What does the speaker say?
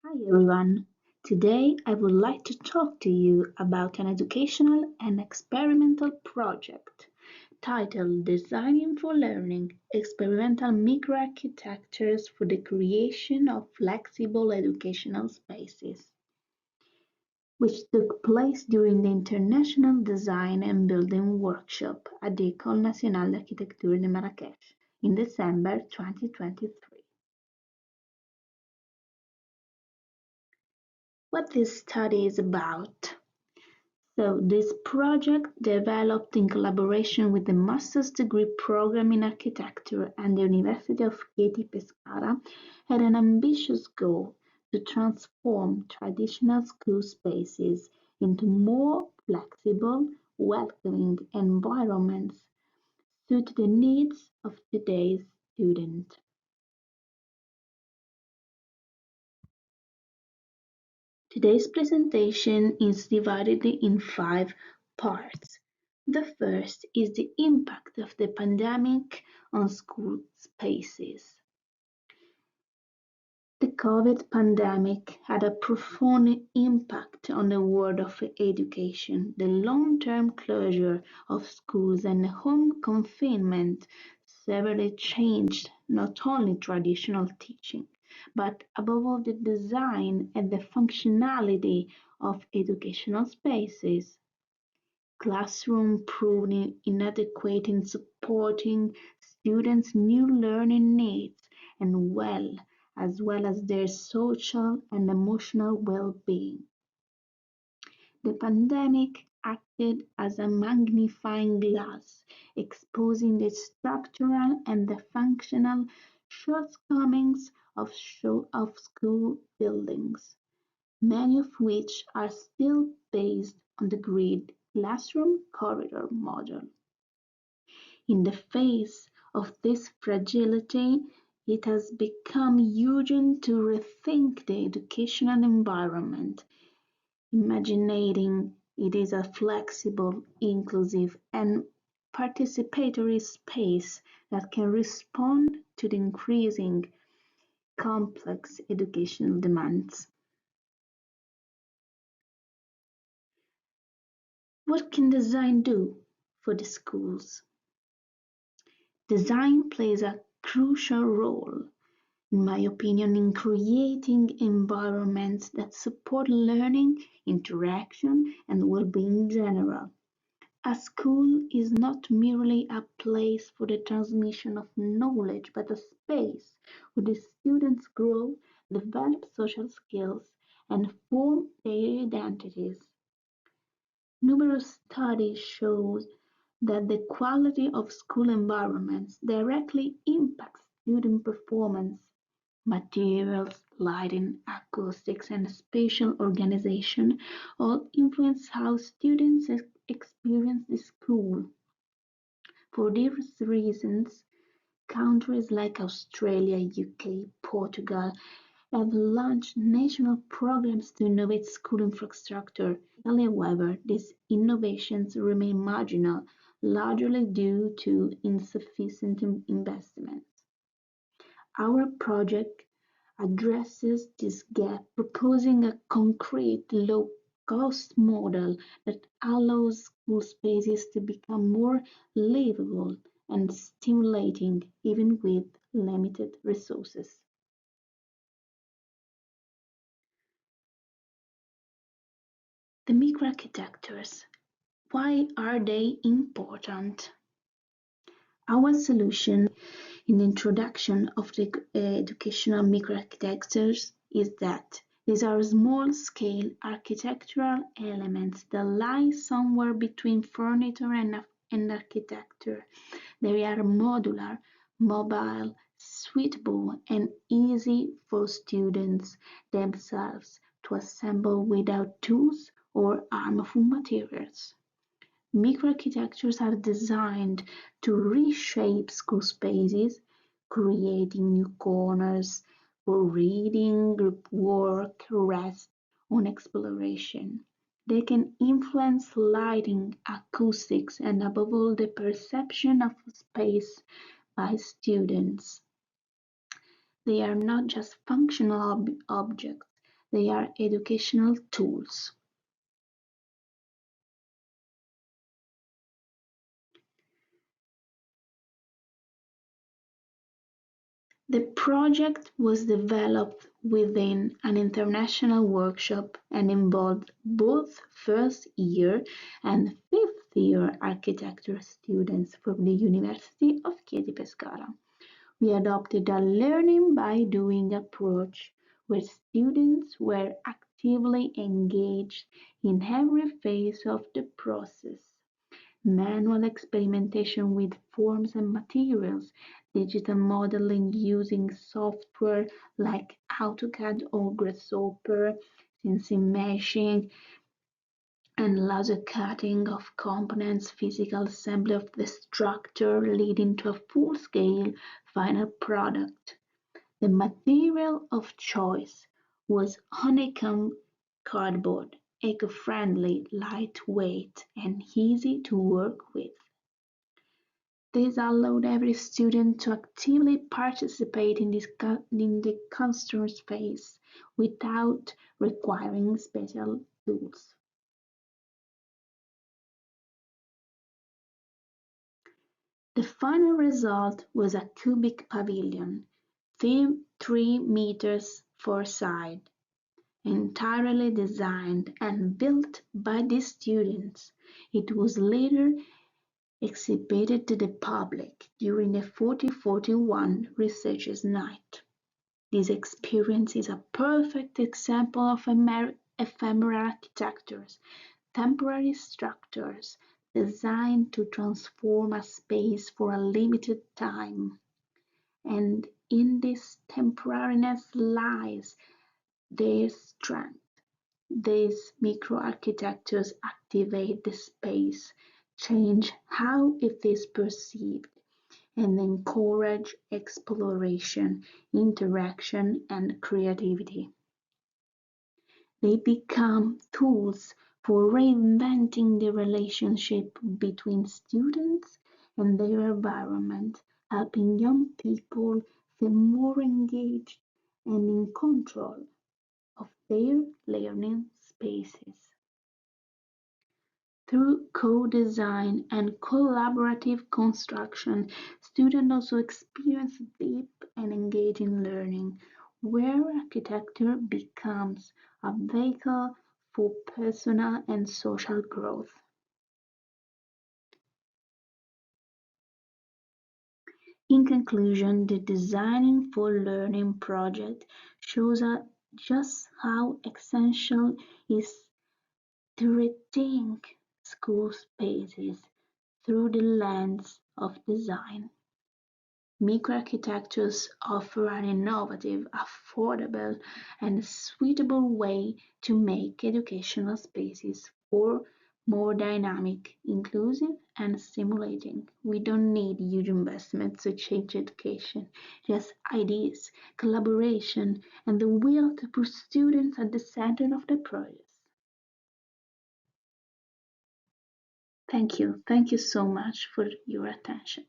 Hi everyone. Today I would like to talk to you about an educational and experimental project titled Designing for Learning: Experimental Microarchitectures for the Creation of Flexible Educational Spaces, which took place during the International Design and Building Workshop at the École nationale d'architecture de Marrakech in December 2023. What this study is about. So this project, developed in collaboration with the Master's Degree Program in Architecture and the University of Chieti Pescara, had an ambitious goal to transform traditional school spaces into more flexible, welcoming environments suited to the needs of today's student. Today's presentation is divided in 5 parts. The first is the impact of the pandemic on school spaces. The COVID pandemic had a profound impact on the world of education. The long-term closure of schools and home confinement severely changed not only traditional teaching, but above all the design and the functionality of educational spaces. Classrooms proved inadequate in supporting students' new learning needs and as well as their social and emotional well-being. The pandemic acted as a magnifying glass, exposing the structural and the functional shortcomings of school buildings, many of which are still based on the grid classroom corridor model. In the face of this fragility, it has become urgent to rethink the educational environment, imagining it is a flexible, inclusive, and participatory space that can respond to the increasing complex educational demands. What can design do for the schools? Design plays a crucial role, in my opinion, in creating environments that support learning, interaction, and well-being in general. A school is not merely a place for the transmission of knowledge, but a space where the students grow, develop social skills, and form their identities. Numerous studies show that the quality of school environments directly impacts student performance. Materials, lighting, acoustics, and spatial organization all influence how students experience the school. For these reasons, countries like Australia, UK, Portugal have launched national programs to innovate school infrastructure. However, these innovations remain marginal, largely due to insufficient investments. Our project addresses this gap, proposing a concrete, low-cost model that allows school spaces to become more livable and stimulating even with limited resources. The microarchitectures. Why are they important? Our solution in the introduction of the educational microarchitectures is that these are small-scale architectural elements that lie somewhere between furniture and architecture. They are modular, mobile, suitable, and easy for students themselves to assemble without tools or harmful materials. Microarchitectures are designed to reshape school spaces, creating new corners for reading, group work, rest, or exploration. They can influence lighting, acoustics, and above all the perception of space by students. They are not just functional objects, They are educational tools. The project was developed within an international workshop and involved both first-year and fifth-year architecture students from the University of Chieti Pescara. We adopted a learning by doing approach where students were actively engaged in every phase of the process. Manual experimentation with forms and materials, digital modeling using software like AutoCAD or Grasshopper, CNC meshing, and laser cutting of components, physical assembly of the structure leading to a full-scale final product. The material of choice was honeycomb cardboard, eco-friendly, lightweight, and easy to work with. This allowed every student to actively participate in the customer space without requiring special tools. The final result was a cubic pavilion, 3 meters four side, entirely designed and built by the students. It was later exhibited to the public during the 4041 Researchers' Night. This experience is a perfect example of ephemeral architectures, temporary structures designed to transform a space for a limited time. And in this temporariness lies their strength. These microarchitectures activate the space, change how it is perceived, and encourage exploration, interaction, and creativity. They become tools for reinventing the relationship between students and their environment, helping young people feel more engaged and in control of their learning spaces. Through co-design and collaborative construction, students also experience deep and engaging learning, where architecture becomes a vehicle for personal and social growth. In conclusion, the Designing for Learning project shows us just how essential it is to rethink school spaces through the lens of design. Microarchitectures offer an innovative, affordable, and suitable way to make educational spaces more dynamic, inclusive, and stimulating. We don't need huge investments to change education, just ideas, collaboration, and the will to put students at the center of the process. Thank you. Thank you so much for your attention.